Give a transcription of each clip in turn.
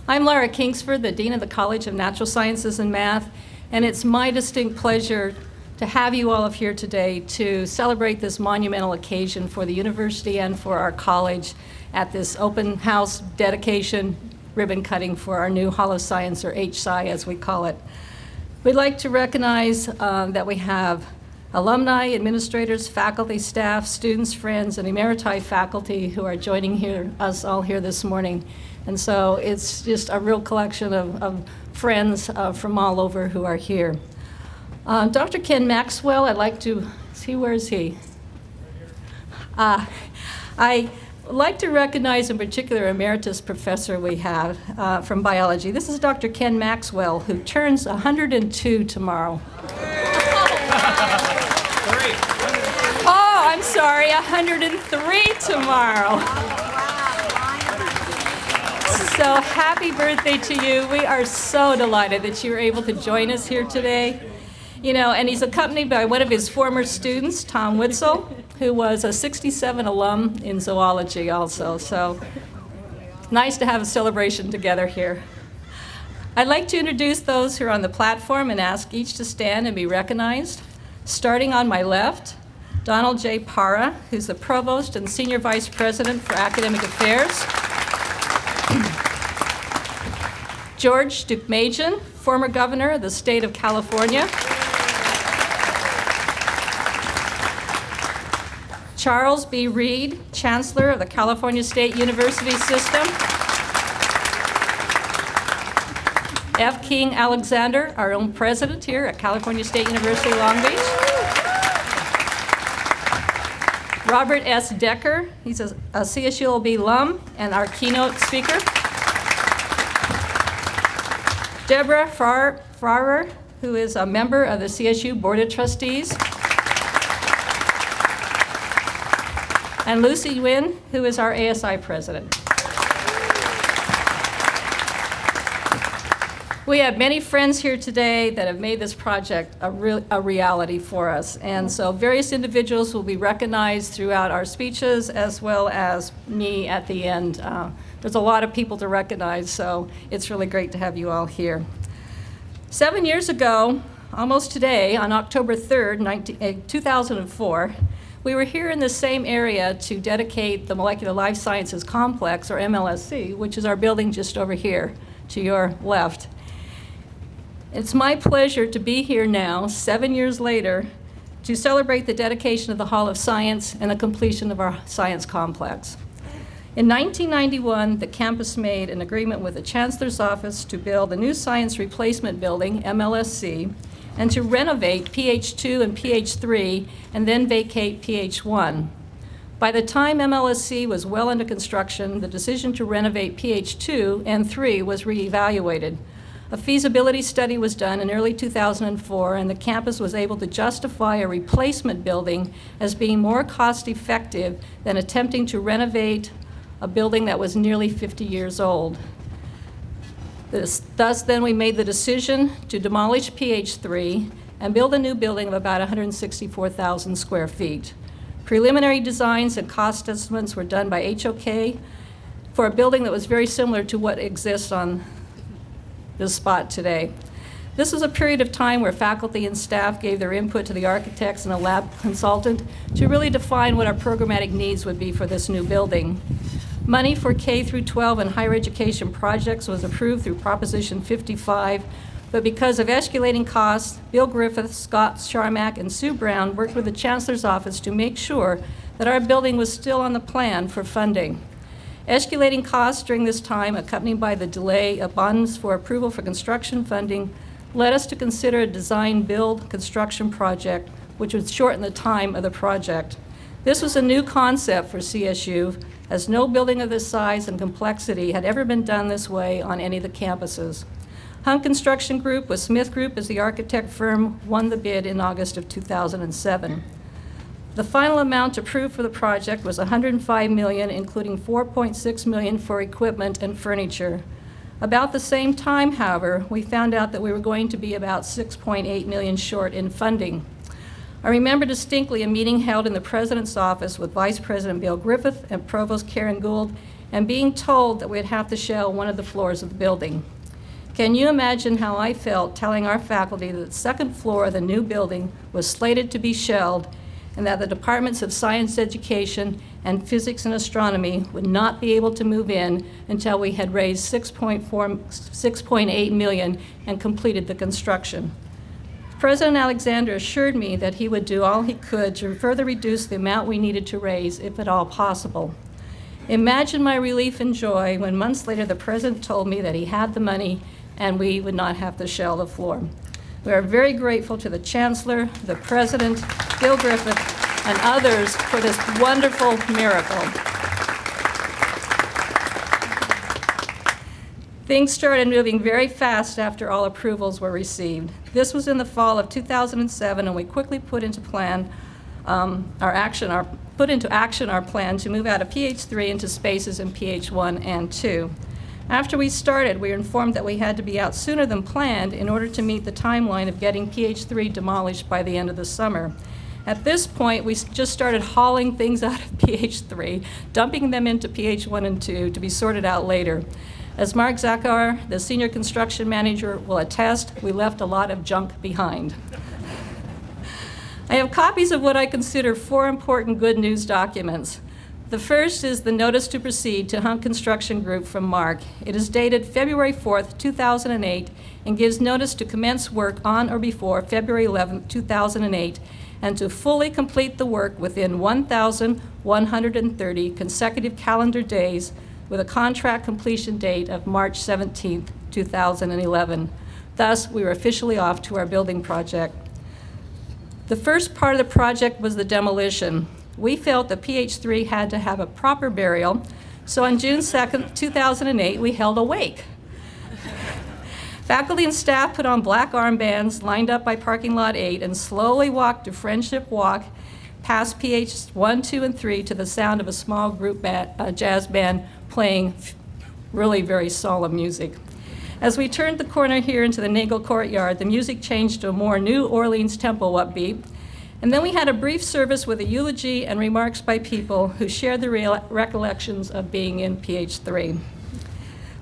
I'm Laura Kingsford, the Dean of the College of Natural Sciences and Math, and it's my distinct pleasure to have you all here today to celebrate this monumental occasion for the university and for our college at this open house dedication ribbon cutting for our new Hall of Science, or HSci as we call it. We'd like to recognize that we have alumni, administrators, faculty, staff, students, friends, and emeriti faculty who are joining us all here this morning. And so it's just a real collection of friends from all over who are here. Dr. Ken Maxwell, I'd like to see, where is he? I like to recognize in particular emeritus professor we have from biology. This is Dr. Ken Maxwell, who turns 102 tomorrow. Oh, I'm sorry, 103 tomorrow. So happy birthday to you. We are so delighted that you were able to join us here today. You know, and he's accompanied by one of his former students, Tom Witzel, who was a 67 alum in zoology also. So nice to have a celebration together here. I'd like to introduce those who are on the platform and ask each to stand and be recognized. Starting on my left, Donald J. Parra, who's the Provost and Senior Vice President for Academic Affairs. George Deukmejian, former Governor of the State of California. Charles B. Reed, Chancellor of the California State University System. F. King Alexander, our own president here at California State University, Long Beach. Robert S. Decker, he's a CSULB alum and our keynote speaker. Deborah Farrer, who is a member of the CSU Board of Trustees. And Lucy Nguyen, who is our ASI president. We have many friends here today that have made this project a reality for us. And so various individuals will be recognized throughout our speeches, as well as me at the end. There's a lot of people to recognize, so it's really great to have you all here. 7 years ago, almost today, on October 3rd, 2004, we were here in the same area to dedicate the Molecular Life Sciences Complex, or MLSC, which is our building just over here to your left. It's my pleasure to be here now, 7 years later, to celebrate the dedication of the Hall of Science and the completion of our science complex. In 1991, the campus made an agreement with the Chancellor's Office to build a new Science Replacement Building, MLSC, and to renovate PH2 and PH3, and then vacate PH1. By the time MLSC was well under construction, the decision to renovate PH2 and 3 was reevaluated. A feasibility study was done in early 2004, and the campus was able to justify a replacement building as being more cost-effective than attempting to renovate a building that was nearly 50 years old. Thus, then we made the decision to demolish PH3 and build a new building of about 164,000 square feet. Preliminary designs and cost estimates were done by HOK for a building that was very similar to what exists on this spot today. This was a period of time where faculty and staff gave their input to the architects and a lab consultant to really define what our programmatic needs would be for this new building. Money for K through 12 and higher education projects was approved through Proposition 55, but because of escalating costs, Bill Griffith, Scott Sharmack, and Sue Brown worked with the Chancellor's Office to make sure that our building was still on the plan for funding. Escalating costs during this time, accompanied by the delay of bonds for approval for construction funding, led us to consider a design-build construction project, which would shorten the time of the project. This was a new concept for CSU, as no building of this size and complexity had ever been done this way on any of the campuses. Hunt Construction Group with Smith Group as the architect firm won the bid in August of 2007. The final amount approved for the project was $105 million, including $4.6 million for equipment and furniture. About the same time, however, we found out that we were going to be about $6.8 million short in funding. I remember distinctly a meeting held in the President's office with Vice President Bill Griffith and Provost Karen Gould and being told that we'd have to shell one of the floors of the building. Can you imagine how I felt telling our faculty that the second floor of the new building was slated to be shelled and that the departments of science education and physics and astronomy would not be able to move in until we had raised $6.8 million and completed the construction? President Alexander assured me that he would do all he could to further reduce the amount we needed to raise, if at all possible. Imagine my relief and joy when months later the president told me that he had the money and we would not have to shell the floor. We are very grateful to the Chancellor, the President, Bill Griffith, and others for this wonderful miracle. Things started moving very fast after all approvals were received. This was in the fall of 2007, and we quickly put into action our plan to move out of PH3 into spaces in PH1 and 2. After we started, we were informed that we had to be out sooner than planned in order to meet the timeline of getting PH3 demolished by the end of the summer. At this point, we just started hauling things out of PH3, dumping them into PH1 and 2 to be sorted out later. As Mark Zakar, the senior construction manager, will attest, we left a lot of junk behind. I have copies of what I consider 4 important good news documents. The first is the notice to proceed to Hunt Construction Group from Mark. It is dated February 4th, 2008, and gives notice to commence work on or before February 11th, 2008, and to fully complete the work within 1,130 consecutive calendar days with a contract completion date of March 17th, 2011. Thus, we were officially off to our building project. The first part of the project was the demolition. We felt that PH3 had to have a proper burial, so on June 2nd, 2008, we held a wake. Faculty and staff put on black armbands, lined up by parking lot 8, and slowly walked to Friendship Walk, past PH 1, 2, and 3 to the sound of a small group jazz band playing really very solemn music. As we turned the corner here into the Nagel Courtyard, the music changed to a more New Orleans tempo upbeat. And then we had a brief service with a eulogy and remarks by people who shared the recollections of being in PH3.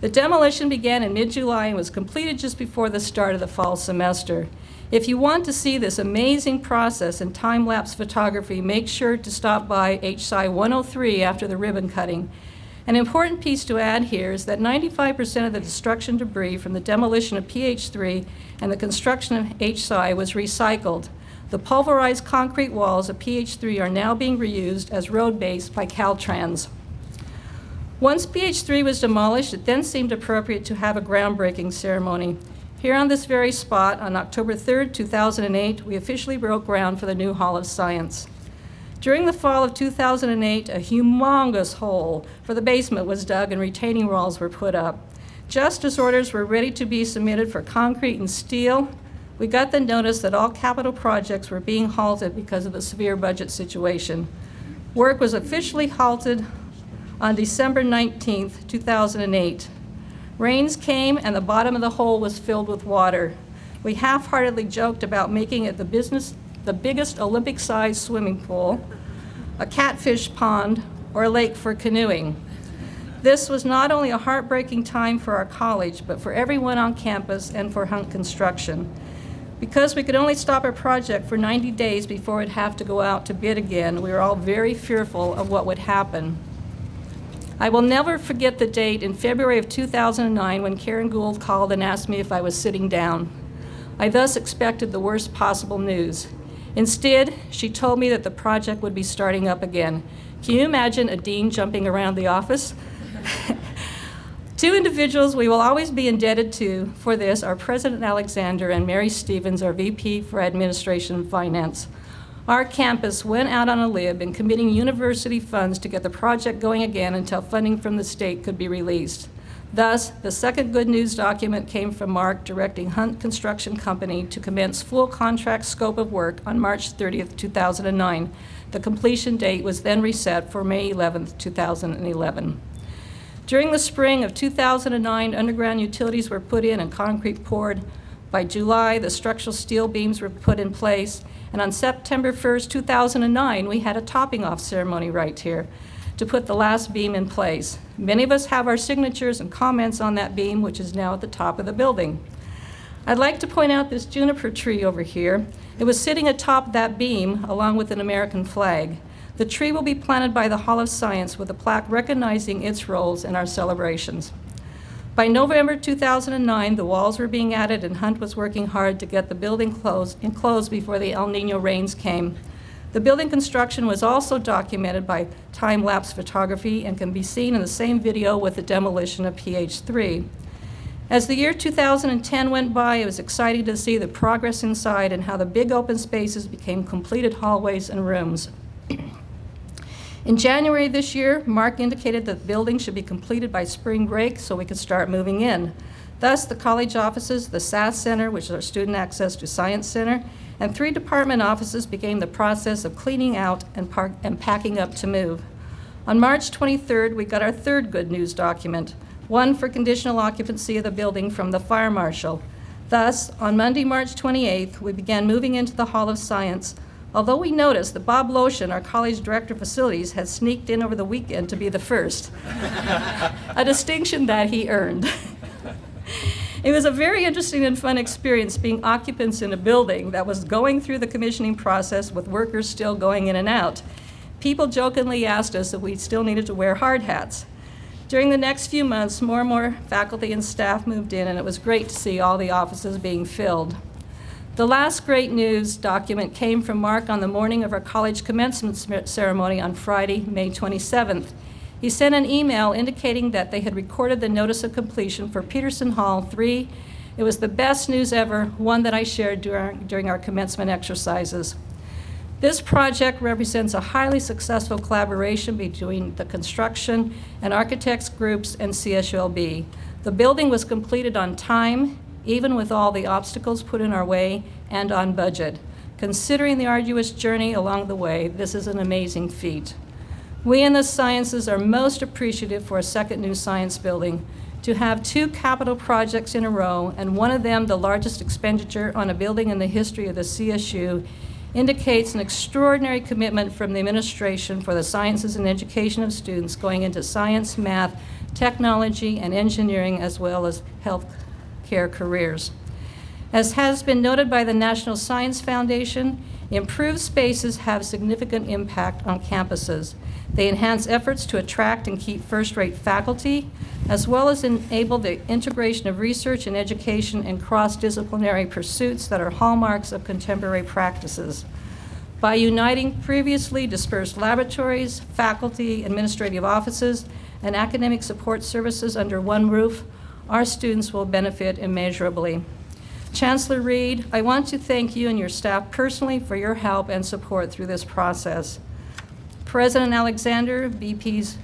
The demolition began in mid-July and was completed just before the start of the fall semester. If you want to see this amazing process in time-lapse photography, make sure to stop by HSI 103 after the ribbon cutting. An important piece to add here is that 95% of the destruction debris from the demolition of PH3 and the construction of HSI was recycled. The pulverized concrete walls of PH3 are now being reused as road base by Caltrans. Once PH3 was demolished, it then seemed appropriate to have a groundbreaking ceremony. Here on this very spot, on October 3rd, 2008, we officially broke ground for the new Hall of Science. During the fall of 2008, a humongous hole for the basement was dug and retaining walls were put up. Just as orders were ready to be submitted for concrete and steel, we got the notice that all capital projects were being halted because of the severe budget situation. Work was officially halted on December 19th, 2008. Rains came and the bottom of the hole was filled with water. We half-heartedly joked about making it the biggest Olympic-sized swimming pool, a catfish pond, or a lake for canoeing. This was not only a heartbreaking time for our college, but for everyone on campus and for Hunt Construction. Because we could only stop our project for 90 days before we'd have to go out to bid again, we were all very fearful of what would happen. I will never forget the date in February of 2009 when Karen Gould called and asked me if I was sitting down. I thus expected the worst possible news. Instead, she told me that the project would be starting up again. Can you imagine a dean jumping around the office? Two individuals we will always be indebted to for this are President Alexander and Mary Stevens, our VP for Administration and Finance. Our campus went out on a limb in committing university funds to get the project going again until funding from the state could be released. Thus, the second good news document came from Mark directing Hunt Construction Company to commence full contract scope of work on March 30th, 2009. The completion date was then reset for May 11th, 2011. During the spring of 2009, underground utilities were put in and concrete poured. By July, the structural steel beams were put in place, and on September 1st, 2009, we had a topping off ceremony right here. to put the last beam in place. Many of us have our signatures and comments on that beam, which is now at the top of the building. I'd like to point out this juniper tree over here. It was sitting atop that beam along with an American flag. The tree will be planted by the Hall of Science with a plaque recognizing its roles in our celebrations. By November 2009, the walls were being added and Hunt was working hard to get the building enclosed before the El Nino rains came. The building construction was also documented by time-lapse photography and can be seen in the same video with the demolition of PH3. As the year 2010 went by, it was exciting to see the progress inside and how the big open spaces became completed hallways and rooms. In January this year, Mark indicated that the building should be completed by spring break so we could start moving in. Thus, the college offices, the SAS Center, which is our Student Access to Science Center, and 3 department offices began the process of cleaning out and packing up to move. On March 23rd, we got our third good news document, one for conditional occupancy of the building from the fire marshal. Thus, on Monday, March 28th, we began moving into the Hall of Science, although we noticed that Bob Lotion, our college director of facilities, had sneaked in over the weekend to be the first, a distinction that he earned. It was a very interesting and fun experience being occupants in a building that was going through the commissioning process with workers still going in and out. People jokingly asked us if we still needed to wear hard hats. During the next few months, more and more faculty and staff moved in, and it was great to see all the offices being filled. The last great news document came from Mark on the morning of our college commencement ceremony on Friday, May 27th. He sent an email indicating that they had recorded the notice of completion for Peterson Hall 3. It was the best news ever, one that I shared during our commencement exercises. This project represents a highly successful collaboration between the construction and architects groups and CSULB. The building was completed on time, even with all the obstacles put in our way, and on budget. Considering the arduous journey along the way, this is an amazing feat. We in the sciences are most appreciative for a second new science building. To have 2 capital projects in a row, and one of them the largest expenditure on a building in the history of the CSU, indicates an extraordinary commitment from the administration for the sciences and education of students going into science, math, technology, and engineering, as well as health care careers. As has been noted by the National Science Foundation, improved spaces have significant impact on campuses. They enhance efforts to attract and keep first-rate faculty, as well as enable the integration of research and education and cross-disciplinary pursuits that are hallmarks of contemporary practices. By uniting previously dispersed laboratories, faculty, administrative offices, and academic support services under one roof, our students will benefit immeasurably. Chancellor Reed, I want to thank you and your staff personally for your help and support through this process. President Alexander, VPs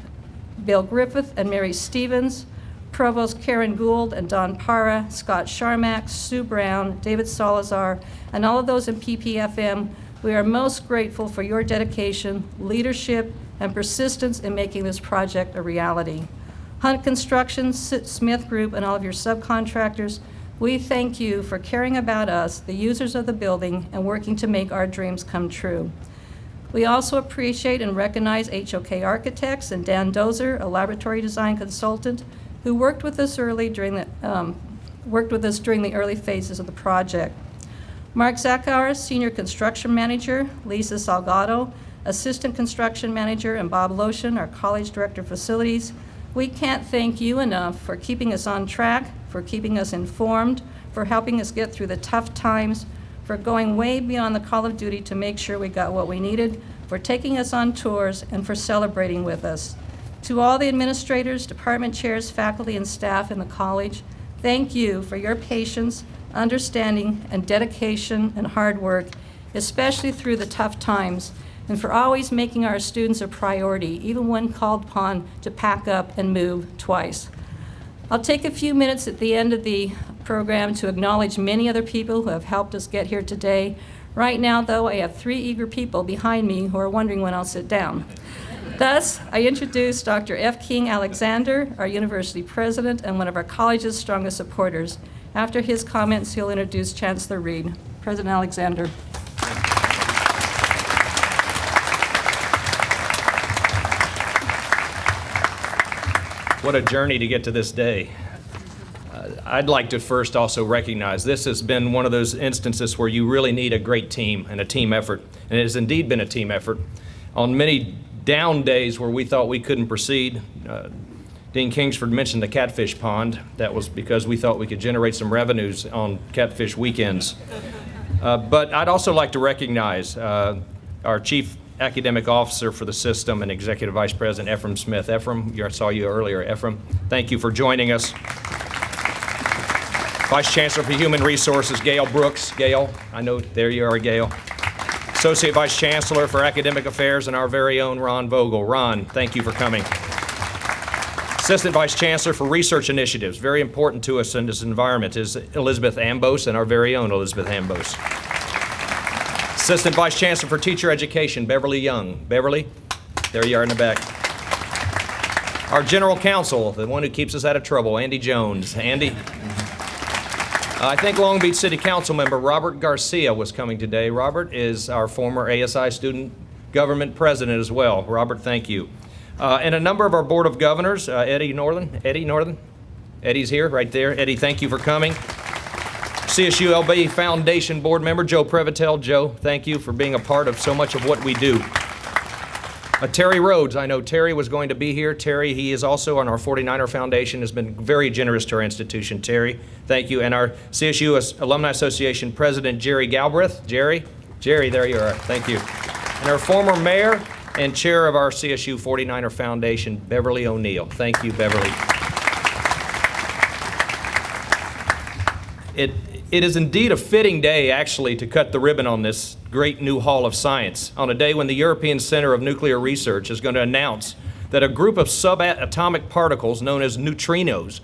Bill Griffith and Mary Stevens, Provost Karen Gould and Don Parra, Scott Sharmack, Sue Brown, David Salazar, and all of those in PPFM, we are most grateful for your dedication, leadership, and persistence in making this project a reality. Hunt Construction, Smith Group, and all of your subcontractors, we thank you for caring about us, the users of the building, and working to make our dreams come true. We also appreciate and recognize HOK Architects and Dan Dozer, a laboratory design consultant, who worked with us during the early phases of the project. Mark Zakauer, Senior Construction Manager, Lisa Salgado, Assistant Construction Manager, and Bob Lotion, our College Director of Facilities. We can't thank you enough for keeping us on track, for keeping us informed, for helping us get through the tough times, for going way beyond the call of duty to make sure we got what we needed, for taking us on tours, and for celebrating with us. To all the administrators, department chairs, faculty, and staff in the college, thank you for your patience, understanding, and dedication and hard work, especially through the tough times, and for always making our students a priority, even when called upon to pack up and move twice. I'll take a few minutes at the end of the program to acknowledge many other people who have helped us get here today. Right now, though, I have 3 eager people behind me who are wondering when I'll sit down. Thus, I introduce Dr. F. King Alexander, our university president and one of our college's strongest supporters. After his comments, he'll introduce Chancellor Reed. President Alexander. What a journey to get to this day. I'd like to first also recognize this has been one of those instances where you really need a great team and a team effort. And it has indeed been a team effort. On many down days where we thought we couldn't proceed, Dean Kingsford mentioned the catfish pond. That was because we thought we could generate some revenues on catfish weekends. But I'd also like to recognize our Chief Academic Officer for the system and Executive Vice President Ephraim Smith. Ephraim, I saw you earlier. Ephraim, thank you for joining us. Vice Chancellor for Human Resources, Gail Brooks. Gail, I know there you are, Gail. Associate Vice Chancellor for Academic Affairs and our very own Ron Vogel. Ron, thank you for coming. Assistant Vice Chancellor for Research Initiatives, very important to us in this environment, is Elizabeth Ambos and our very own Elizabeth Ambos. Assistant Vice Chancellor for Teacher Education, Beverly Young. Beverly, there you are in the back. Our General Counsel, the one who keeps us out of trouble, Andy Jones. Andy. I think Long Beach City Council member Robert Garcia was coming today. Robert is our former ASI student government president as well. Robert, thank you. And a number of our Board of Governors, Eddie Northern. Eddie's here, right there. Eddie, thank you for coming. CSULB Foundation Board member Joe Previtel. Joe, thank you for being a part of so much of what we do. Terry Rhodes, I know Terry was going to be here. Terry, he is also on our 49er Foundation, has been very generous to our institution. Terry, thank you. And our CSU Alumni Association President Jerry Galbraith. Jerry, there you are. Thank you. And our former mayor and chair of our CSU 49er Foundation, Beverly O'Neill. Thank you, Beverly. It is indeed a fitting day, actually, to cut the ribbon on this great new Hall of Science on a day when the European Center of Nuclear Research is going to announce that a group of subatomic particles known as neutrinos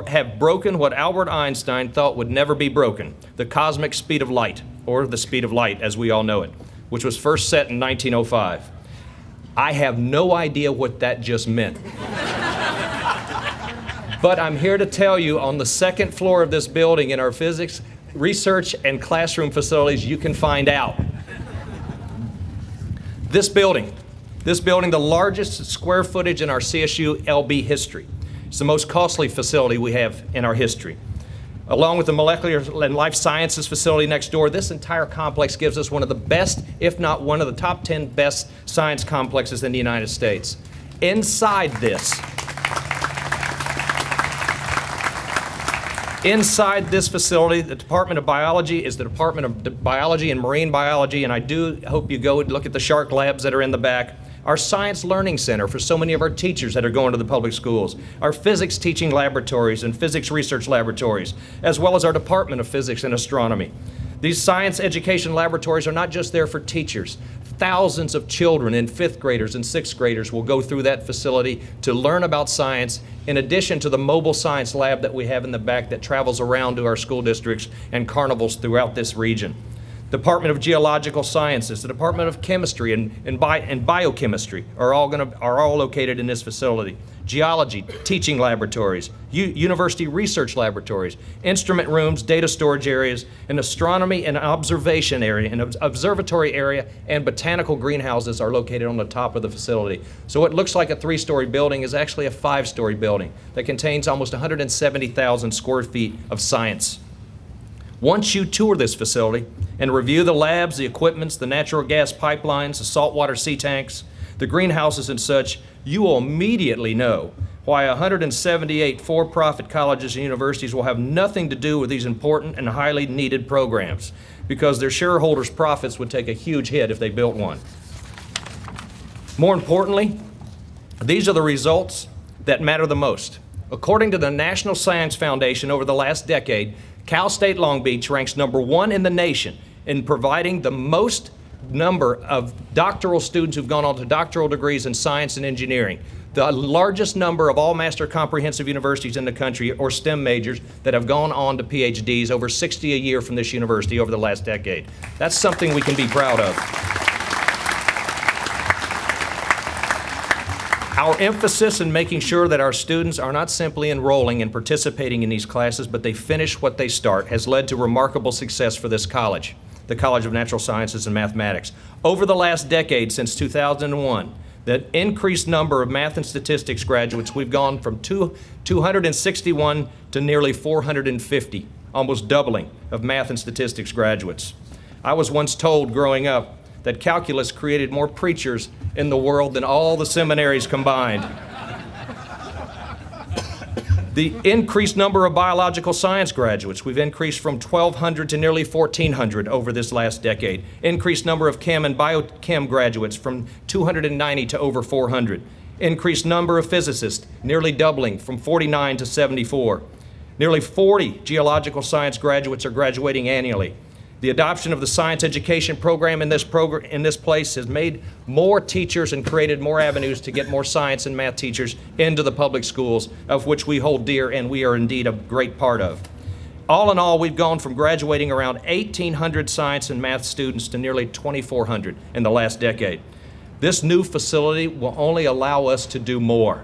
have broken what Albert Einstein thought would never be broken, the cosmic speed of light, or the speed of light as we all know it, which was first set in 1905. I have no idea what that just meant. But I'm here to tell you, on the second floor of this building in our physics research and classroom facilities, you can find out. This building, the largest square footage in our CSULB history. It's the most costly facility we have in our history. Along with the molecular and life sciences facility next door, this entire complex gives us one of the best, if not one of the top 10 best science complexes in the United States. Inside this facility, the Department of Biology is the Department of Biology and Marine Biology, and I do hope you go and look at the shark labs that are in the back. Our Science Learning Center for so many of our teachers that are going to the public schools. Our physics teaching laboratories and physics research laboratories, as well as our Department of Physics and Astronomy. These science education laboratories are not just there for teachers. Thousands of children and 5th graders and 6th graders will go through that facility to learn about science, in addition to the mobile science lab that we have in the back that travels around to our school districts and carnivals throughout this region. Department of Geological Sciences, the Department of Chemistry and Biochemistry are all located in this facility. Geology, teaching laboratories, university research laboratories, instrument rooms, data storage areas, an astronomy and observation area, an observatory area, and botanical greenhouses are located on the top of the facility. So what looks like a 3-story building is actually a 5-story building that contains almost 170,000 square feet of science. Once you tour this facility and review the labs, the equipments, the natural gas pipelines, the saltwater sea tanks, the greenhouses and such, you will immediately know why 178 for-profit colleges and universities will have nothing to do with these important and highly needed programs, because their shareholders' profits would take a huge hit if they built one. More importantly, these are the results that matter the most. According to the National Science Foundation, over the last decade, Cal State Long Beach ranks #1 in the nation in providing the most number of doctoral students who've gone on to doctoral degrees in science and engineering. The largest number of all master comprehensive universities in the country, or STEM majors, that have gone on to PhDs, over 60 a year from this university over the last decade. That's something we can be proud of. Our emphasis in making sure that our students are not simply enrolling and participating in these classes, but they finish what they start, has led to remarkable success for this college, the College of Natural Sciences and Mathematics. Over the last decade, since 2001, The increased number of math and statistics graduates, we've gone from 261 to nearly 450, almost doubling of math and statistics graduates. I was once told growing up that calculus created more preachers in the world than all the seminaries combined. The increased number of biological science graduates, we've increased from 1,200 to nearly 1,400 over this last decade. Increased number of chem and biochem graduates from 290 to over 400. Increased number of physicists, nearly doubling from 49 to 74. Nearly 40 geological science graduates are graduating annually. The adoption of the science education program in this place has made more teachers and created more avenues to get more science and math teachers into the public schools, of which we hold dear and we are indeed a great part of. All in all, we've gone from graduating around 1,800 science and math students to nearly 2,400 in the last decade. This new facility will only allow us to do more.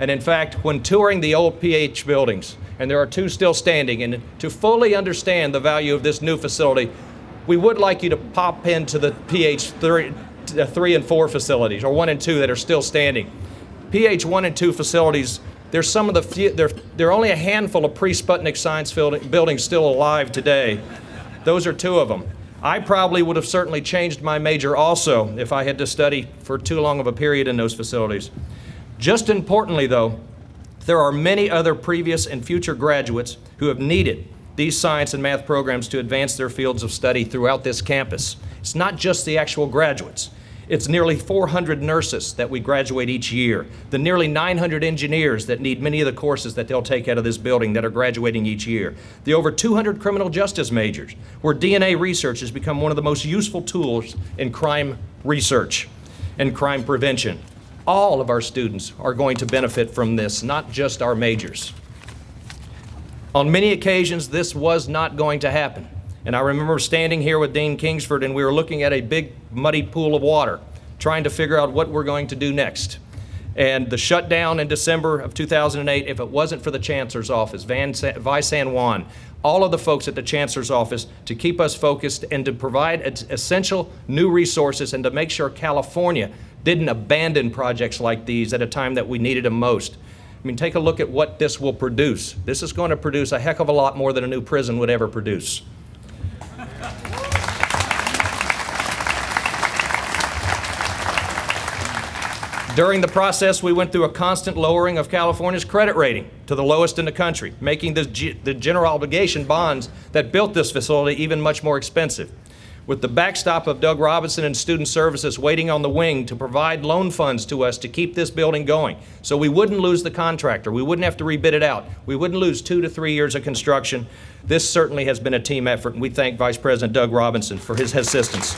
And in fact, when touring the old PH buildings, and there are two still standing, and to fully understand the value of this new facility, we would like you to pop into the PH 3 and 4 facilities, or 1 and 2 that are still standing. PH 1 and 2 facilities, there's some of the few, there are only a handful of pre-Sputnik science buildings still alive today. Those are 2 of them. I probably would have certainly changed my major also if I had to study for too long of a period in those facilities. Just importantly, though, there are many other previous and future graduates who have needed these science and math programs to advance their fields of study throughout this campus. It's not just the actual graduates. It's nearly 400 nurses that we graduate each year, the nearly 900 engineers that need many of the courses that they'll take out of this building that are graduating each year, the over 200 criminal justice majors, where DNA research has become one of the most useful tools in crime research and crime prevention. All of our students are going to benefit from this, not just our majors. On many occasions, this was not going to happen. And I remember standing here with Dean Kingsford, and we were looking at a big muddy pool of water, trying to figure out what we're going to do next. And the shutdown in December of 2008, if it wasn't for the Chancellor's Office, Vi San Juan, all of the folks at the Chancellor's Office to keep us focused and to provide essential new resources and to make sure California didn't abandon projects like these at a time that we needed them most. I mean, take a look at what this will produce. This is going to produce a heck of a lot more than a new prison would ever produce. During the process, we went through a constant lowering of California's credit rating to the lowest in the country, making the general obligation bonds that built this facility even much more expensive. With the backstop of Doug Robinson and Student Services waiting on the wing to provide loan funds to us to keep this building going, so we wouldn't lose the contractor, we wouldn't have to rebid it out, we wouldn't lose 2 to 3 years of construction. This certainly has been a team effort, and we thank Vice President Doug Robinson for his assistance.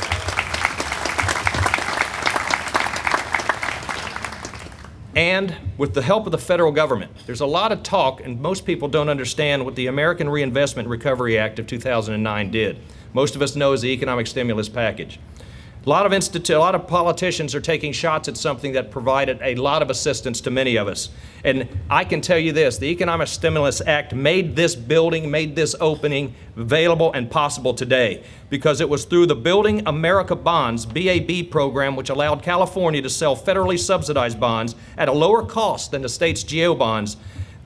And with the help of the federal government, there's a lot of talk, and most people don't understand what the American Reinvestment Recovery Act of 2009 did. Most of us know as the economic stimulus package. A lot of politicians are taking shots at something that provided a lot of assistance to many of us. And I can tell you this, the Economic Stimulus Act made this building, made this opening available and possible today because it was through the Building America Bonds, BAB program, which allowed California to sell federally subsidized bonds at a lower cost than the state's GO bonds.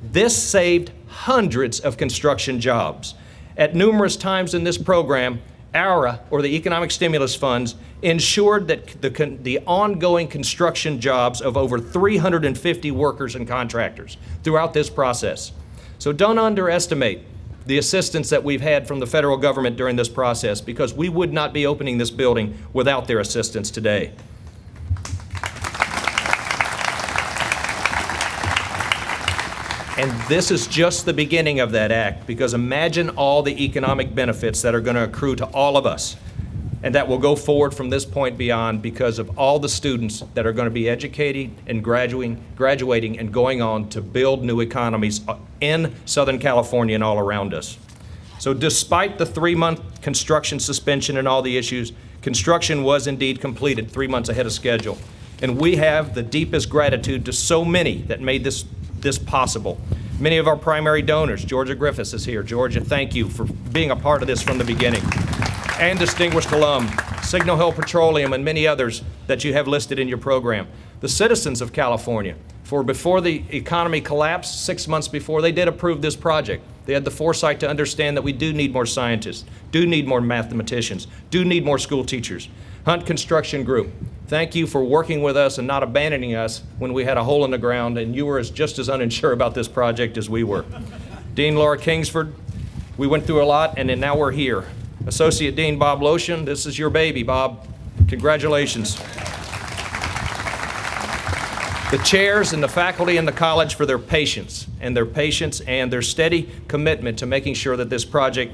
This saved hundreds of construction jobs. At numerous times in this program, ARA, or the Economic Stimulus Funds, ensured that the ongoing construction jobs of over 350 workers and contractors throughout this process. So don't underestimate the assistance that we've had from the federal government during this process, because we would not be opening this building without their assistance today. And this is just the beginning of that act, because imagine all the economic benefits that are going to accrue to all of us, and that will go forward from this point beyond because of all the students that are going to be educating and graduating and going on to build new economies in Southern California and all around us. So despite the 3-month construction suspension and all the issues, construction was indeed completed 3 months ahead of schedule. And we have the deepest gratitude to so many that made this possible. Many of our primary donors, Georgia Griffiths is here. Georgia, thank you for being a part of this from the beginning. And distinguished alum, Signal Hill Petroleum, and many others that you have listed in your program. the citizens of California. For before the economy collapsed, 6 months before, they did approve this project. They had the foresight to understand that we do need more scientists, do need more mathematicians, do need more school teachers. Hunt Construction Group, thank you for working with us and not abandoning us when we had a hole in the ground and you were just as unsure about this project as we were. Dean Laura Kingsford, we went through a lot and then now we're here. Associate Dean Bob Lotion, this is your baby, Bob. Congratulations. The chairs and the faculty in the college for their patience and their steady commitment to making sure that this project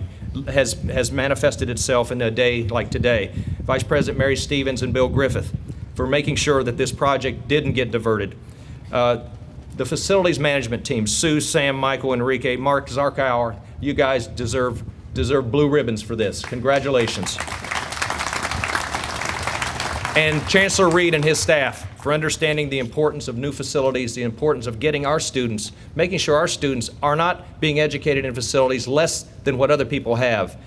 has manifested itself in a day like today. Vice President Mary Stevens and Bill Griffith for making sure that this project didn't get diverted. The facilities management team, Sue, Sam, Michael, Enrique, Mark Zarkauer, you guys deserve blue ribbons for this. Congratulations. And Chancellor Reed and his staff for understanding the importance of new facilities, the importance of getting our students, making sure our students are not being educated in facilities less than what other people have.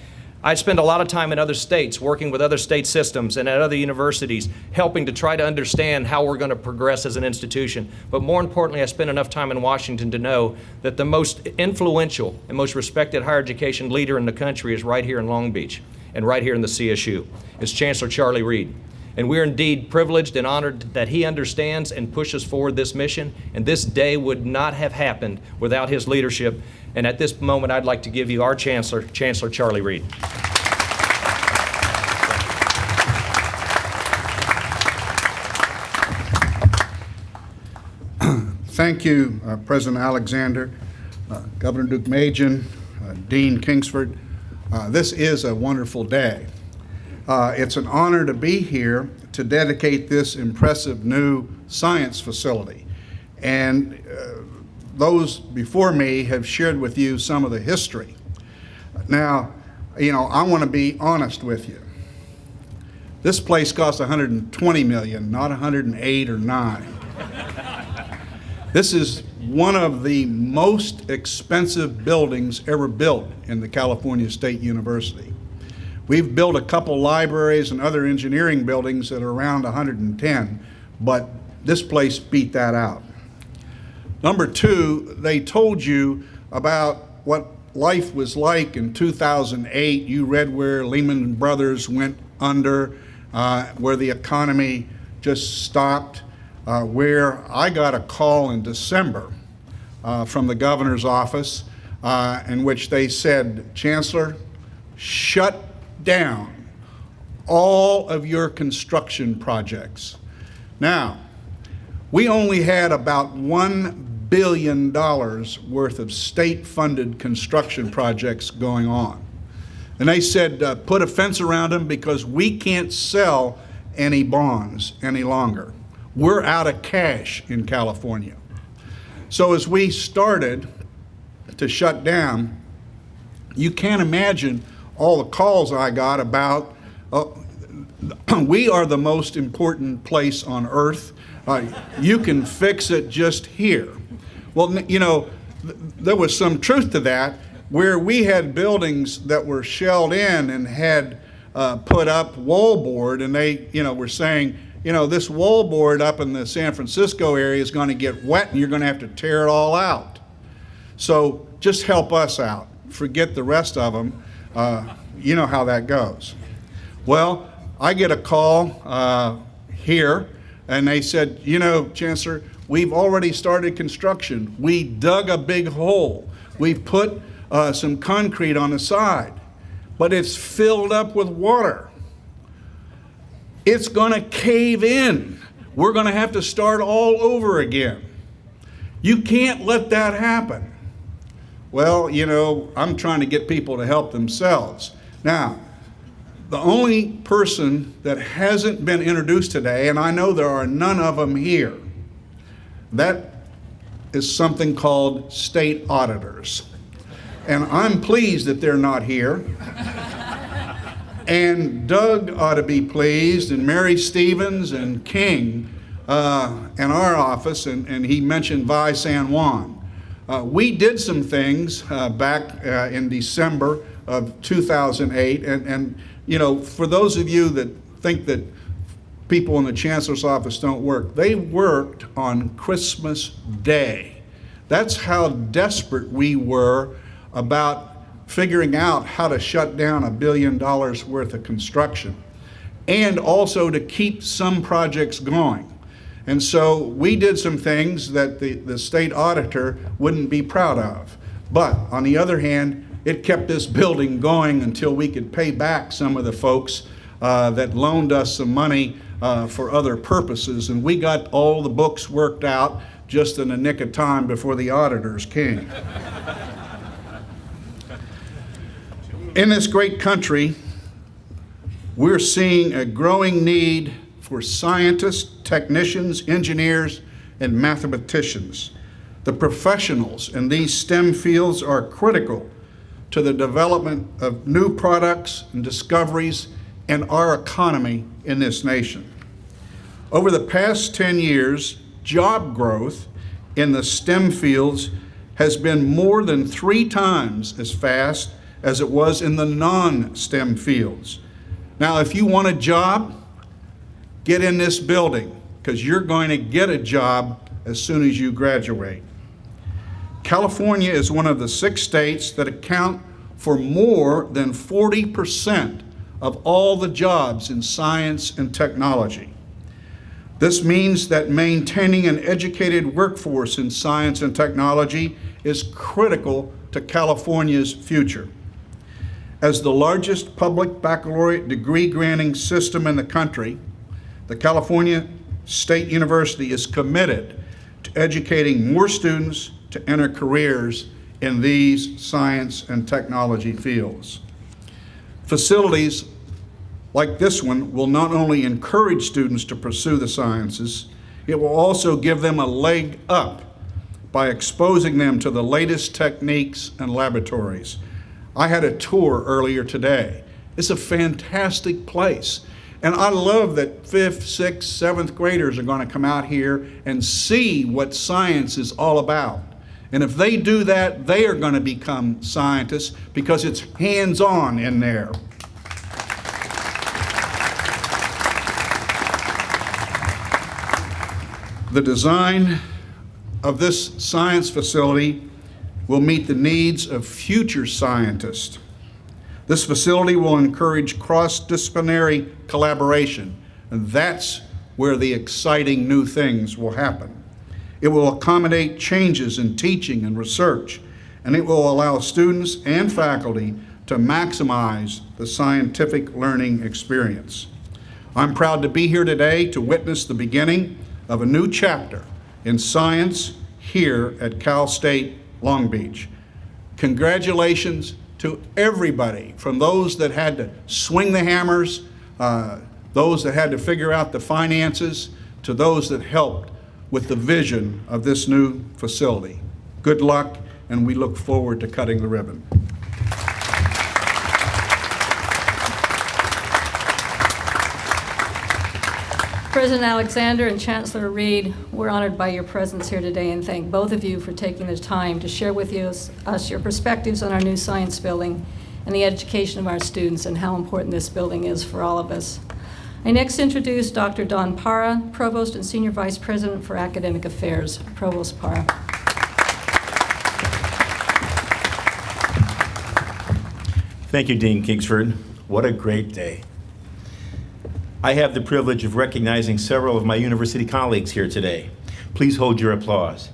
I spend a lot of time in other states working with other state systems and at other universities, helping to try to understand how we're going to progress as an institution. But more importantly, I spend enough time in Washington to know that the most influential and most respected higher education leader in the country is right here in Long Beach and right here in the CSU. It's Chancellor Charlie Reed. And we're indeed privileged and honored that he understands and pushes forward this mission. And this day would not have happened without his leadership. And at this moment, I'd like to give you our Chancellor, Chancellor Charlie Reed. Thank you, President Alexander, Governor Duke-Majan, Dean Kingsford. This is a wonderful day. It's an honor to be here to dedicate this impressive new science facility. And those before me have shared with you some of the history. Now, I want to be honest with you. This place cost $120 million, not 108 or 9. This is one of the most expensive buildings ever built in the California State University. We've built a couple libraries and other engineering buildings that are around 110, but this place beat that out. Number two, they told you about what life was like in 2008. You read where Lehman Brothers went under, where the economy just stopped, where I got a call in December from the governor's office in which they said, Chancellor, shut down all of your construction projects. Now, we only had about $1 billion worth of state-funded construction projects going on. And they said, put a fence around them because we can't sell any bonds any longer. We're out of cash in California. So as we started to shut down, you can't imagine all the calls I got about, we are the most important place on earth. You can fix it just here. Well, there was some truth to that, where we had buildings that were shelled in and had put up wallboard, and they, were saying, this wallboard up in the San Francisco area is going to get wet and you're going to have to tear it all out. So just help us out. Forget the rest of them. You know how that goes. Well, I get a call here, and they said, Chancellor, we've already started construction. We dug a big hole. We've put some concrete on the side, but it's filled up with water. It's going to cave in. We're going to have to start all over again. You can't let that happen. Well, I'm trying to get people to help themselves. Now, the only person that hasn't been introduced today, and I know there are none of them here, that is something called state auditors. And I'm pleased that they're not here. And Doug ought to be pleased, and Mary Stevens and King in our office, and he mentioned Vi San Juan. We did some things back in December of 2008, and for those of you that think that people in the chancellor's office don't work. They worked on Christmas Day. That's how desperate we were about figuring out how to shut down $1 billion worth of construction, and also to keep some projects going. And so we did some things that the state auditor wouldn't be proud of. But on the other hand, it kept this building going until we could pay back some of the folks that loaned us some money for other purposes. And we got all the books worked out just in the nick of time before the auditors came. In this great country, we're seeing a growing need for scientists, technicians, engineers, and mathematicians. The professionals in these STEM fields are critical to the development of new products and discoveries and our economy in this nation. Over the past 10 years, job growth in the STEM fields has been more than 3 times as fast as it was in the non-STEM fields. Now, if you want a job, get in this building, because you're going to get a job as soon as you graduate. California is one of the 6 states that account for more than 40% of all the jobs in science and technology. This means that maintaining an educated workforce in science and technology is critical to California's future. As the largest public baccalaureate degree granting system in the country, the California State University is committed to educating more students to enter careers in these science and technology fields. Facilities like this one will not only encourage students to pursue the sciences, it will also give them a leg up by exposing them to the latest techniques and laboratories. I had a tour earlier today. It's a fantastic place. And I love that 5th, 6th, 7th graders are going to come out here and see what science is all about. And if they do that, they are going to become scientists because it's hands-on in there. The design of this science facility will meet the needs of future scientists. This facility will encourage cross-disciplinary collaboration, and that's where the exciting new things will happen. It will accommodate changes in teaching and research, and it will allow students and faculty to maximize the scientific learning experience. I'm proud to be here today to witness the beginning of a new chapter in science here at Cal State Long Beach. Congratulations to everybody, from those that had to swing the hammers, those that had to figure out the finances, to those that helped with the vision of this new facility. Good luck, and we look forward to cutting the ribbon. President Alexander and Chancellor Reed, we're honored by your presence here today and thank both of you for taking the time to share with us your perspectives on our new science building and the education of our students and how important this building is for all of us. I next introduce Dr. Don Parra, Provost and Senior Vice President for Academic Affairs. Provost Parra. Thank you, Dean Kingsford. What a great day. I have the privilege of recognizing several of my university colleagues here today. Please hold your applause.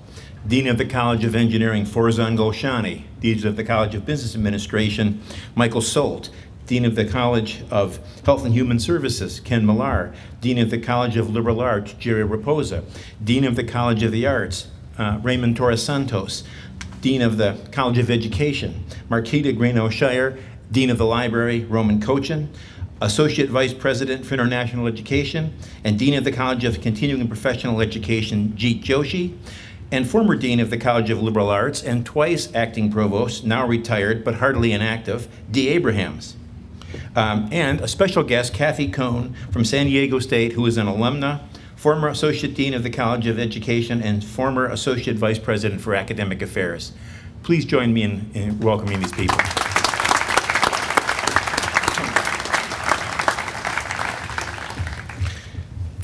Dean of the College of Engineering, Forzan Golshani. Dean of the College of Business Administration, Michael Solt. Dean of the College of Health and Human Services, Ken Millar. Dean of the College of Liberal Arts, Jerry Raposa. Dean of the College of the Arts, Raymond Torres Santos. Dean of the College of Education, Marquita Green-O'Shire. Dean of the Library, Roman Cochin. Associate Vice President for International Education, and Dean of the College of Continuing and Professional Education, Jeet Joshi, and former Dean of the College of Liberal Arts, and twice acting provost, now retired but hardly inactive, D. Abrahams. And a special guest, Kathy Cohn from San Diego State, who is an alumna, former Associate Dean of the College of Education, and former Associate Vice President for Academic Affairs. Please join me in welcoming these people.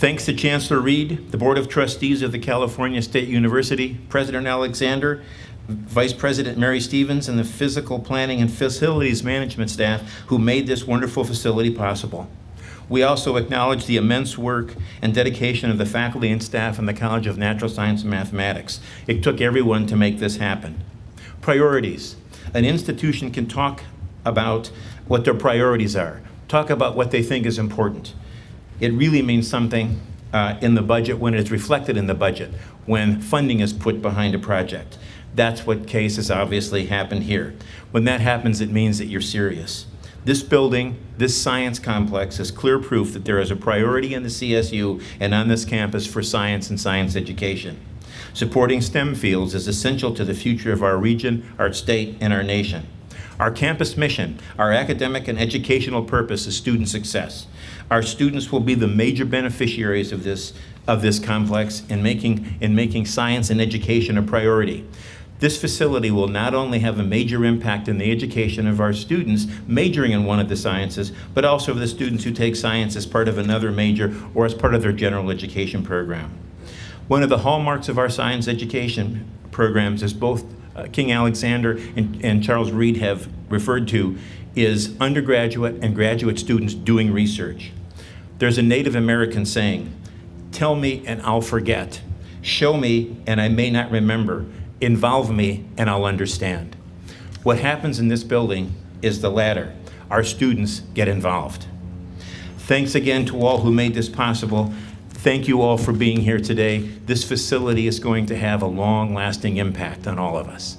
Thanks to Chancellor Reed, the Board of Trustees of the California State University, President Alexander, Vice President Mary Stevens, and the physical planning and facilities management staff who made this wonderful facility possible. We also acknowledge the immense work and dedication of the faculty and staff in the College of Natural Science and Mathematics. It took everyone to make this happen. Priorities. An institution can talk about what their priorities are, talk about what they think is important. It really means something in the budget when it's reflected in the budget, when funding is put behind a project. That's what case has obviously happened here. When that happens, it means that you're serious. This building, this science complex is clear proof that there is a priority in the CSU and on this campus for science and science education. Supporting STEM fields is essential to the future of our region, our state, and our nation. Our campus mission, our academic and educational purpose is student success. Our students will be the major beneficiaries of this complex in making science and education a priority. This facility will not only have a major impact in the education of our students majoring in one of the sciences, but also of the students who take science as part of another major or as part of their general education program. One of the hallmarks of our science education programs, as both King Alexander and Charles Reed have referred to, is undergraduate and graduate students doing research. There's a Native American saying, "Tell me and I'll forget. Show me and I may not remember. Involve me and I'll understand." What happens in this building is the latter. Our students get involved. Thanks again to all who made this possible. Thank you all for being here today. This facility is going to have a long-lasting impact on all of us.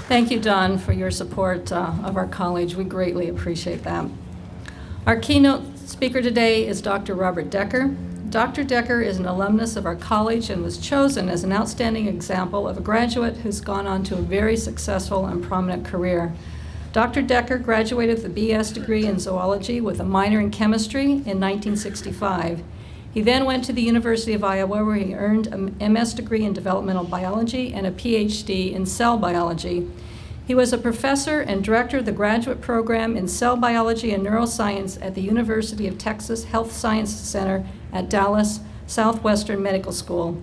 Thank you, Don, for your support of our college. We greatly appreciate that. Our keynote speaker today is Dr. Robert Decker. Dr. Decker is an alumnus of our college and was chosen as an outstanding example of a graduate who's gone on to a very successful and prominent career. Dr. Decker graduated with a BS degree in zoology with a minor in chemistry in 1965. He then went to the University of Iowa, where he earned an MS degree in developmental biology and a PhD in cell biology. He was a professor and director of the graduate program in cell biology and neuroscience at the University of Texas Health Sciences Center at Dallas Southwestern Medical School.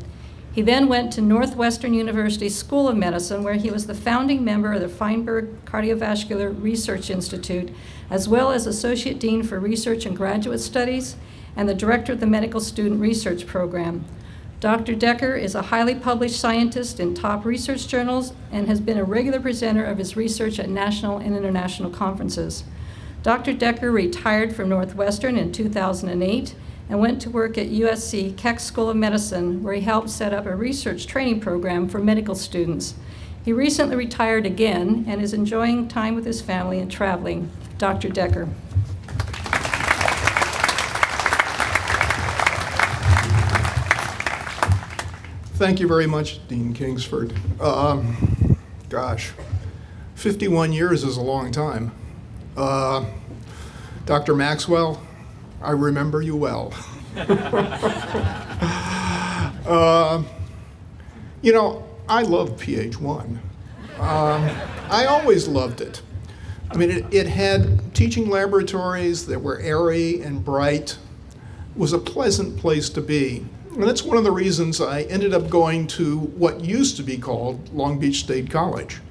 He then went to Northwestern University School of Medicine, where he was the founding member of the Feinberg Cardiovascular Research Institute, as well as Associate Dean for Research and Graduate Studies, and the Director of the Medical Student Research Program. Dr. Decker is a highly published scientist in top research journals and has been a regular presenter of his research at national and international conferences. Dr. Decker retired from Northwestern in 2008 and went to work at USC Keck School of Medicine, where he helped set up a research training program for medical students. He recently retired again and is enjoying time with his family and traveling. Dr. Decker. Thank you very much, Dean Kingsford. Gosh, 51 years is a long time. Dr. Maxwell, I remember you well. You know, I love PH1. I always loved it. I mean, it had teaching laboratories that were airy and bright. It was a pleasant place to be. And that's one of the reasons I ended up going to what used to be called Long Beach State College,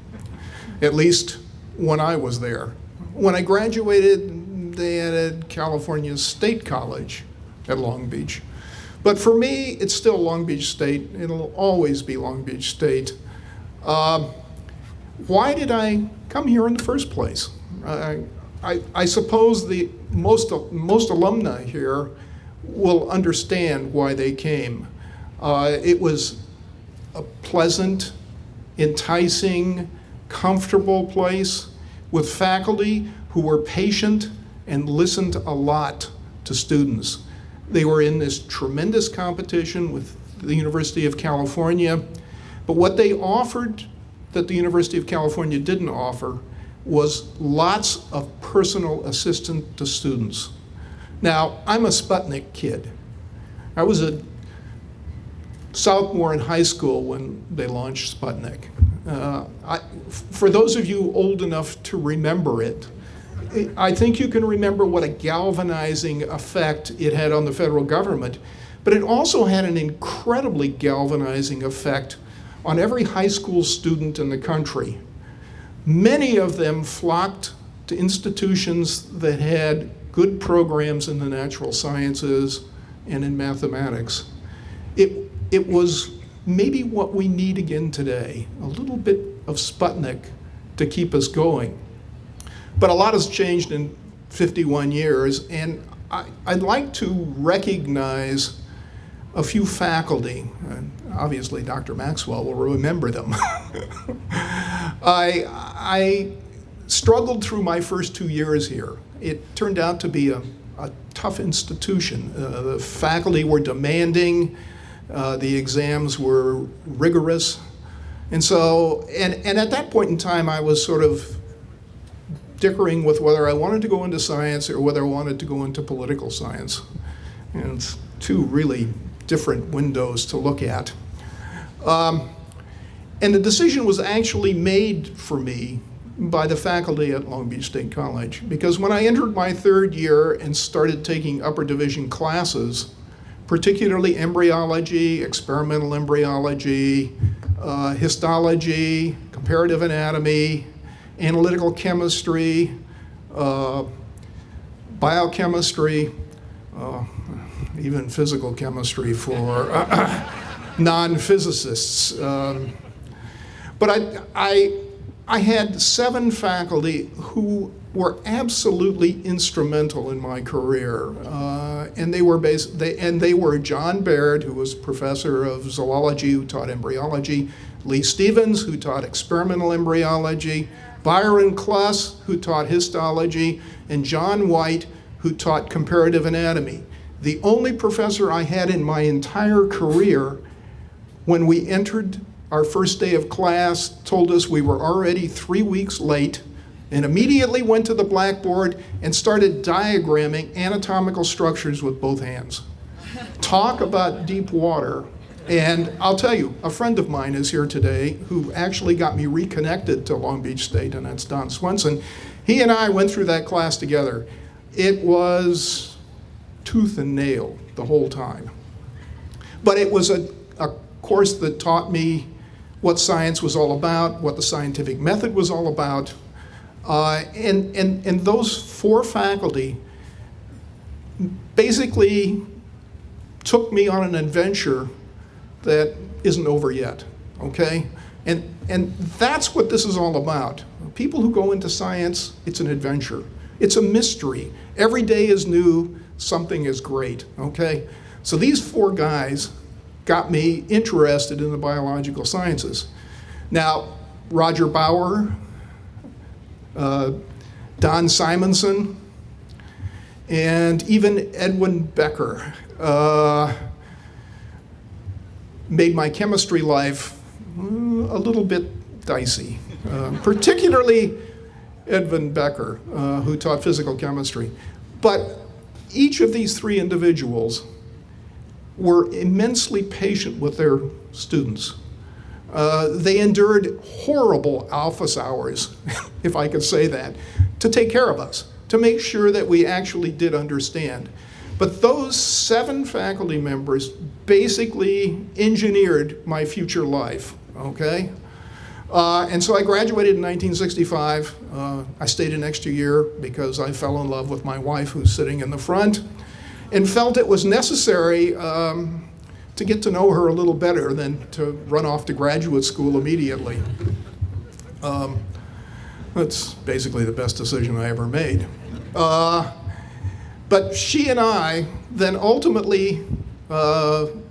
at least when I was there. When I graduated, they added California State College at Long Beach. But for me, it's still Long Beach State. It'll always be Long Beach State. Why did I come here in the first place? I suppose the most alumni here will understand why they came. It was a pleasant, enticing, comfortable place with faculty who were patient and listened a lot to students. They were in this tremendous competition with the University of California, but what they offered that the University of California didn't offer was lots of personal assistance to students. Now, I'm a Sputnik kid. I was at Southmore in high school when they launched Sputnik. For those of you old enough to remember it, I think you can remember what a galvanizing effect it had on the federal government, but it also had an incredibly galvanizing effect on every high school student in the country. Many of them flocked to institutions that had good programs in the natural sciences and in mathematics. It was maybe what we need again today, a little bit of Sputnik to keep us going. But a lot has changed in 51 years, and I'd like to recognize a few faculty. Obviously, Dr. Maxwell will remember them. I struggled through my first 2 years here. It turned out to be a tough institution. The faculty were demanding. The exams were rigorous. And so, and at that point in time, I was sort of dickering with whether I wanted to go into science or whether I wanted to go into political science. And it's two really different windows to look at. And the decision was actually made for me by the faculty at Long Beach State College, because when I entered my third year and started taking upper division classes, particularly embryology, experimental embryology, histology, comparative anatomy, analytical chemistry, biochemistry, even physical chemistry for non-physicists. But I had 7 faculty who were absolutely instrumental in my career, and they were John Baird, who was professor of zoology, who taught embryology; Lee Stevens, who taught experimental embryology; Byron Kluss, who taught histology; and John White, who taught comparative anatomy. The only professor I had in my entire career, when we entered our first day of class, told us we were already 3 weeks late, and immediately went to the blackboard and started diagramming anatomical structures with both hands. Talk about deep water. And I'll tell you, a friend of mine is here today who actually got me reconnected to Long Beach State, and that's Don Swenson. He and I went through that class together. It was tooth and nail the whole time. But it was a course that taught me what science was all about, what the scientific method was all about. And those 4 faculty basically took me on an adventure that isn't over yet, okay? And that's what this is all about. People who go into science, it's an adventure. It's a mystery. Every day is new, something is great, okay? So these 4 guys got me interested in the biological sciences. Now, Roger Bauer, Don Simonson, and even Edwin Becker made my chemistry life a little bit dicey, particularly Edwin Becker, who taught physical chemistry. But each of these 3 individuals were immensely patient with their students. They endured horrible office hours, if I could say that, to take care of us, to make sure that we actually did understand. But those 7 faculty members basically engineered my future life, okay? And so I graduated in 1965. I stayed an extra year because I fell in love with my wife, who's sitting in the front, and felt it was necessary to get to know her a little better than to run off to graduate school immediately. That's basically the best decision I ever made. But she and I then ultimately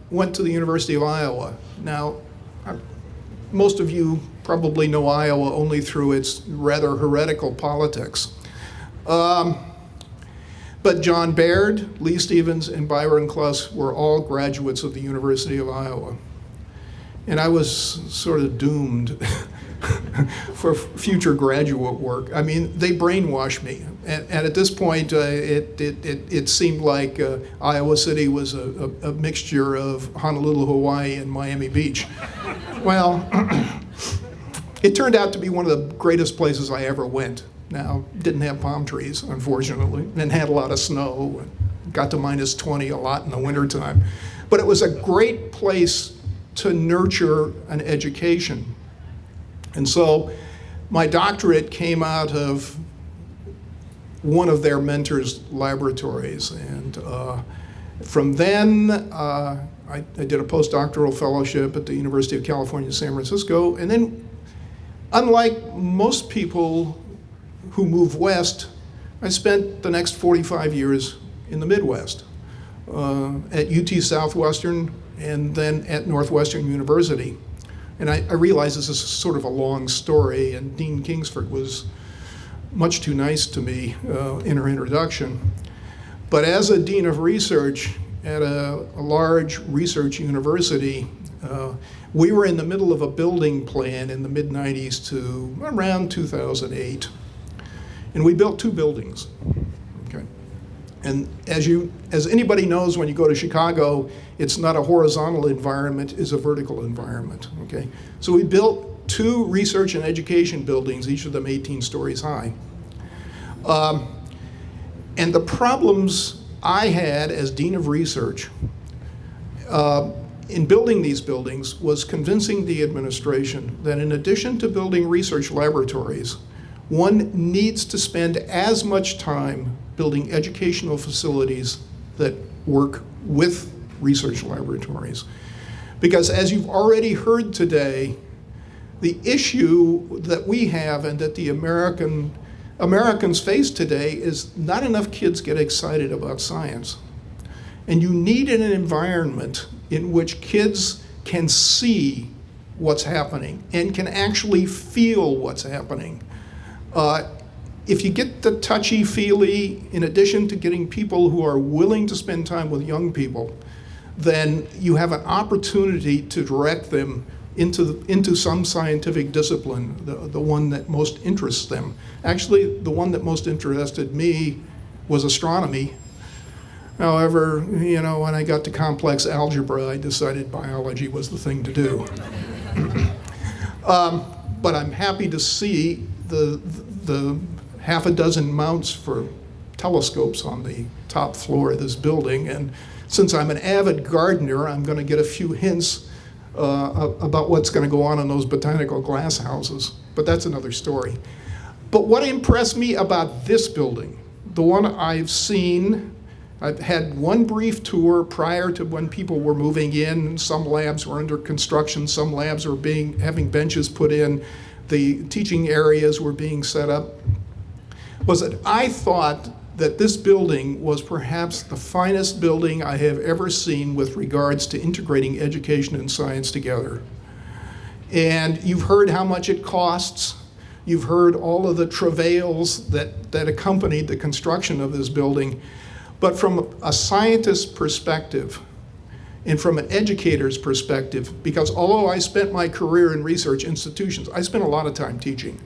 went to the University of Iowa. Now, most of you probably know Iowa only through its rather heretical politics. But John Baird, Lee Stevens, and Byron Kluss were all graduates of the University of Iowa. And I was sort of doomed for future graduate work. I mean, they brainwashed me. And at this point, it seemed like Iowa City was a mixture of Honolulu, Hawaii, and Miami Beach. Well, it turned out to be one of the greatest places I ever went. Now, didn't have palm trees, unfortunately, and had a lot of snow, and got to minus 20 a lot in the wintertime. But it was a great place to nurture an education. And so my doctorate came out of one of their mentors' laboratories. And from then, I did a postdoctoral fellowship at the University of California, San Francisco. And then, unlike most people who move west, I spent the next 45 years in the Midwest, at UT Southwestern and then at Northwestern University. And I realize this is sort of a long story, and Dean Kingsford was much too nice to me in her introduction. But as a dean of research at a large research university, we were in the middle of a building plan in the mid-90s to around 2008. And we built 2 buildings. Okay. And as anybody knows, when you go to Chicago, it's not a horizontal environment, it's a vertical environment. Okay. So we built 2 research and education buildings, each of them 18 stories high. And the problems I had as dean of research in building these buildings was convincing the administration that in addition to building research laboratories, one needs to spend as much time building educational facilities that work with research laboratories. Because as you've already heard today, the issue that we have and that the Americans face today is not enough kids get excited about science. And you need an environment in which kids can see what's happening and can actually feel what's happening. If you get the touchy-feely, in addition to getting people who are willing to spend time with young people, then you have an opportunity to direct them into some scientific discipline, the one that most interests them. Actually, the one that most interested me was astronomy. However, when I got to complex algebra, I decided biology was the thing to do. But I'm happy to see the half a dozen mounts for telescopes on the top floor of this building. And since I'm an avid gardener, I'm going to get a few hints about what's going to go on in those botanical glass houses. But that's another story. But what impressed me about this building, the one I've seen, I've had one brief tour prior to when people were moving in. Some labs were under construction, some labs were having benches put in, the teaching areas were being set up, was that I thought that this building was perhaps the finest building I have ever seen with regards to integrating education and science together. And you've heard how much it costs. You've heard all of the travails that accompanied the construction of this building. But from a scientist's perspective, and from an educator's perspective, because although I spent my career in research institutions, I spent a lot of time teaching.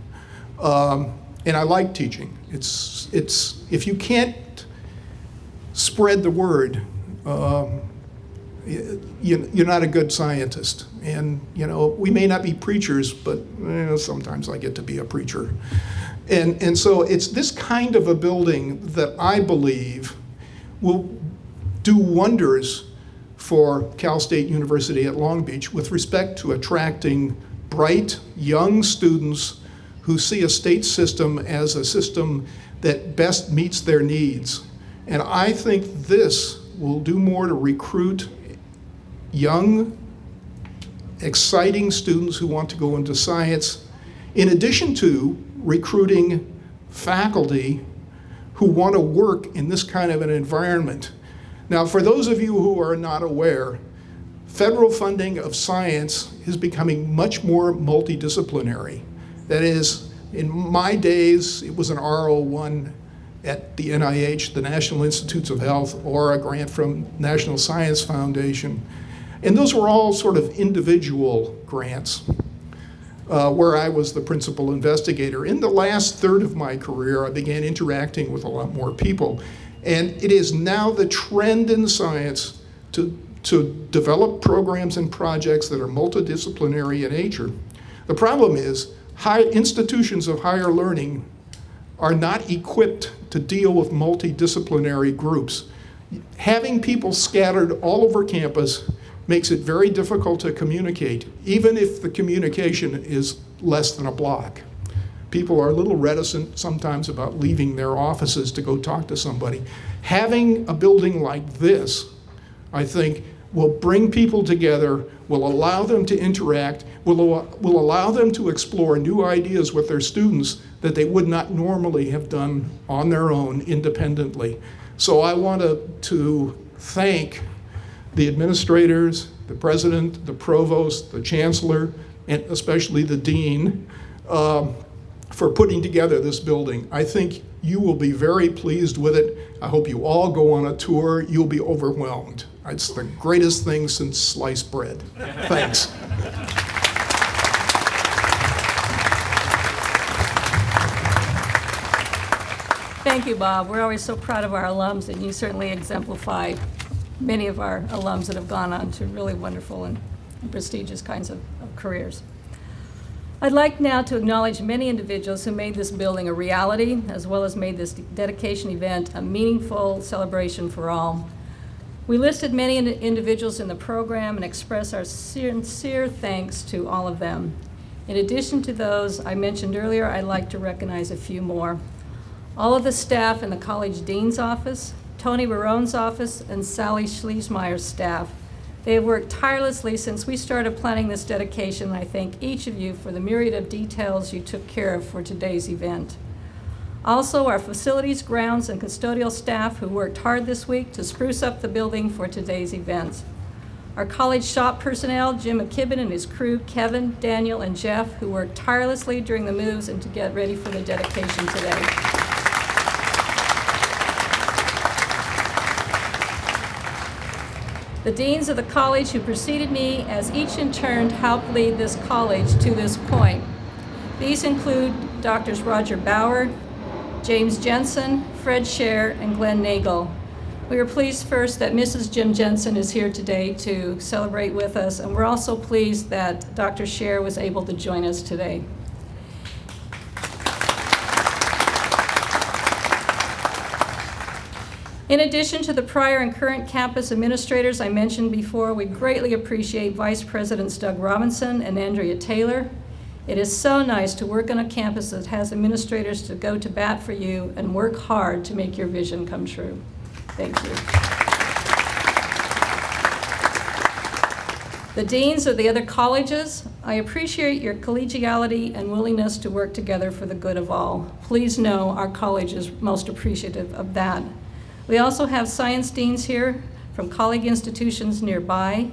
And I like teaching. It's if you can't spread the word, you're not a good scientist. And we may not be preachers, but sometimes I get to be a preacher. And so it's this kind of a building that I believe will do wonders for Cal State University at Long Beach with respect to attracting bright, young students who see a state system as a system that best meets their needs. And I think this will do more to recruit young, exciting students who want to go into science, in addition to recruiting faculty who want to work in this kind of an environment. Now, for those of you who are not aware, federal funding of science is becoming much more multidisciplinary. That is, in my days, it was an R01 at the NIH, the National Institutes of Health, or a grant from National Science Foundation. And those were all sort of individual grants, where I was the principal investigator. In the last third of my career, I began interacting with a lot more people. And it is now the trend in science to develop programs and projects that are multidisciplinary in nature. The problem is institutions of higher learning are not equipped to deal with multidisciplinary groups. Having people scattered all over campus makes it very difficult to communicate, even if the communication is less than a block. People are a little reticent sometimes about leaving their offices to go talk to somebody. Having a building like this, I think, will bring people together, will allow them to interact, will allow them to explore new ideas with their students that they would not normally have done on their own independently. So I want to thank the administrators, the president, the provost, the chancellor, and especially the dean for putting together this building. I think you will be very pleased with it. I hope you all go on a tour. You'll be overwhelmed. It's the greatest thing since sliced bread. Thanks. Thank you, Bob. We're always so proud of our alums, and you certainly exemplify many of our alums that have gone on to really wonderful and prestigious kinds of careers. I'd like now to acknowledge many individuals who made this building a reality, as well as made this dedication event a meaningful celebration for all. We listed many individuals in the program and express our sincere thanks to all of them. In addition to those I mentioned earlier, I'd like to recognize a few more. All of the staff in the College Dean's office, Tony Barone's office, and Sally Schleesmeyer's staff. They have worked tirelessly since we started planning this dedication, and I thank each of you for the myriad of details you took care of for today's event. Also, our facilities, grounds, and custodial staff who worked hard this week to spruce up the building for today's event. Our college shop personnel, Jim McKibben and his crew, Kevin, Daniel, and Jeff, who worked tirelessly during the moves and to get ready for the dedication today. The deans of the college who preceded me as each in turn helped lead this college to this point. These include Drs. Roger Bauer, James Jensen, Fred Scher, and Glenn Nagel. We are pleased first that Mrs. Jim Jensen is here today to celebrate with us, and we're also pleased that Dr. Scher was able to join us today. In addition to the prior and current campus administrators I mentioned before, we greatly appreciate Vice Presidents Doug Robinson and Andrea Taylor. It is so nice to work on a campus that has administrators to go to bat for you and work hard to make your vision come true. Thank you. The deans of the other colleges, I appreciate your collegiality and willingness to work together for the good of all. Please know our college is most appreciative of that. We also have science deans here from colleague institutions nearby,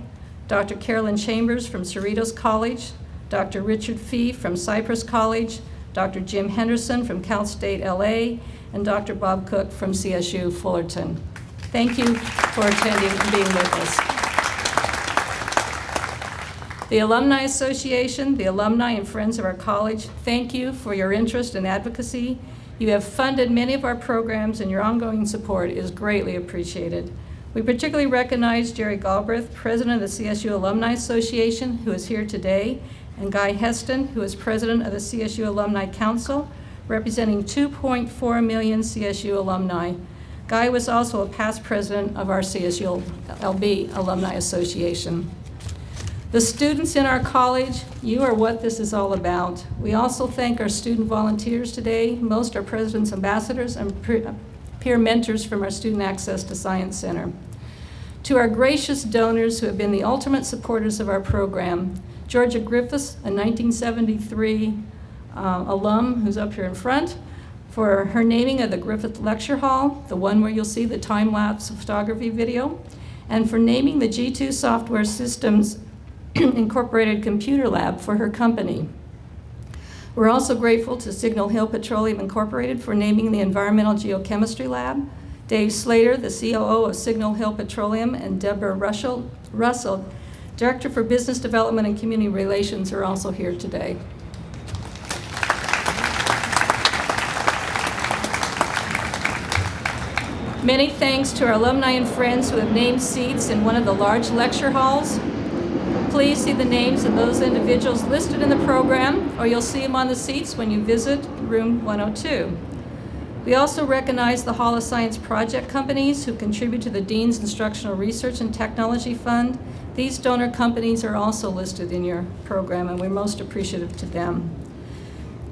Dr. Carolyn Chambers from Cerritos College, Dr. Richard Fee from Cypress College, Dr. Jim Henderson from Cal State LA, and Dr. Bob Cook from CSU Fullerton. Thank you for attending and being with us. The Alumni Association, the alumni and friends of our college, thank you for your interest and advocacy. You have funded many of our programs, and your ongoing support is greatly appreciated. We particularly recognize Jerry Galbraith, president of the CSU Alumni Association, who is here today, and Guy Heston, who is president of the CSU Alumni Council, representing 2.4 million CSU alumni. Guy was also a past president of our CSULB Alumni Association. The students in our college, you are what this is all about. We also thank our student volunteers today. Most are president's ambassadors and peer mentors from our Student Access to Science Center. To our gracious donors who have been the ultimate supporters of our program, Georgia Griffiths, a 1973 alum who's up here in front, for her naming of the Griffith Lecture Hall, the one where you'll see the time-lapse photography video, and for naming the G2 Software Systems Incorporated Computer Lab for her company. We're also grateful to Signal Hill Petroleum Incorporated for naming the Environmental Geochemistry Lab. Dave Slater, the COO of Signal Hill Petroleum, and Deborah Russell, Director for Business Development and Community Relations, are also here today. Many thanks to our alumni and friends who have named seats in one of the large lecture halls. Please see the names of those individuals listed in the program, or you'll see them on the seats when you visit room 102. We also recognize the Hall of Science project companies who contribute to the Dean's Instructional Research and Technology Fund. These donor companies are also listed in your program, and we're most appreciative to them.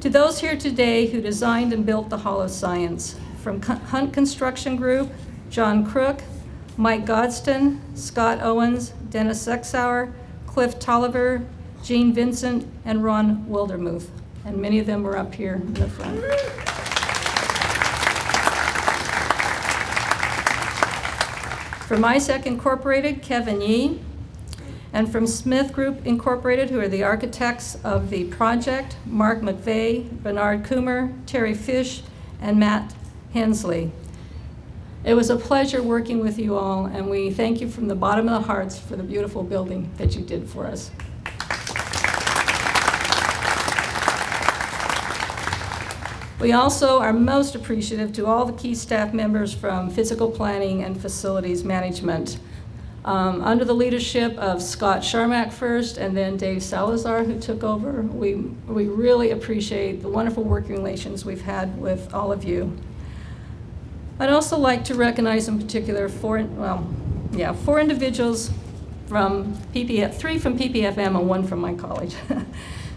To those here today who designed and built the Hall of Science, from Hunt Construction Group, John Crook, Mike Godston, Scott Owens, Dennis Sexauer, Cliff Tolliver, Gene Vincent, and Ron Wildermuth. And many of them are up here in the front. From ISAC Incorporated, Kevin Yee. And from Smith Group Incorporated, who are the architects of the project, Mark McVeigh, Bernard Coomer, Terry Fish, and Matt Hensley. It was a pleasure working with you all, and we thank you from the bottom of the hearts for the beautiful building that you did for us. We also are most appreciative to all the key staff members from physical planning and facilities management. Under the leadership of Scott Sharmack first, and then Dave Salazar, who took over, we really appreciate the wonderful working relations we've had with all of you. I'd also like to recognize in particular four individuals from PPF, 3 from PPFM and 1 from my college,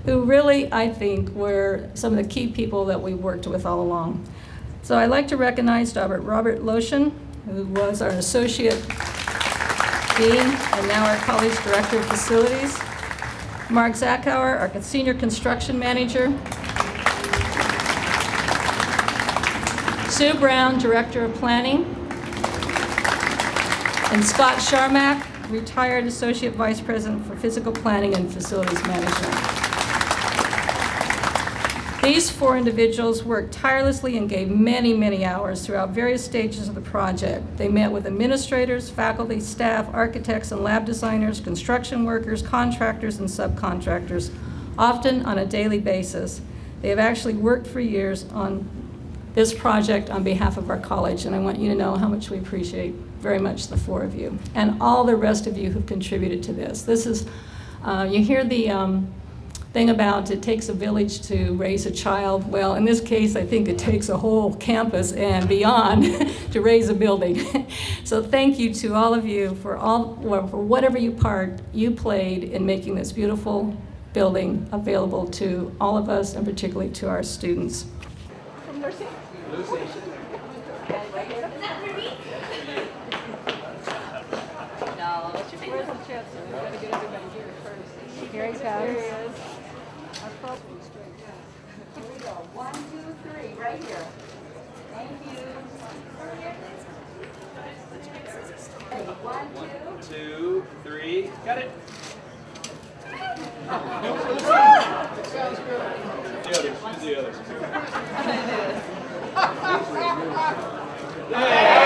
who really, I think, were some of the key people that we worked with all along. So I'd like to recognize Dr. Robert Lotion, who was our Associate Dean and now our College Director of Facilities, Mark Zachauer, our Senior Construction Manager, Sue Brown, Director of Planning, and Scott Sharmack, Retired Associate Vice President for Physical Planning and Facilities Management. These 4 individuals worked tirelessly and gave many, many hours throughout various stages of the project. They met with administrators, faculty, staff, architects, and lab designers, construction workers, contractors, and subcontractors, often on a daily basis. They have actually worked for years on this project on behalf of our college, and I want you to know how much we appreciate very much the 4 of you, and all the rest of you who've contributed to this. This is, you hear the thing about it takes a village to raise a child. Well, in this case, I think it takes a whole campus and beyond to raise a building. So thank you to all of you for whatever part you played in making this beautiful building available to all of us, and particularly to our students. From Lucy. No, where's the chancellor? We've got to get everybody here first. Here he comes. Here we go. 1, 2, 3, right here. Thank you. Ready? 1, 2, 3, got it. Sounds good. The others. Yeah.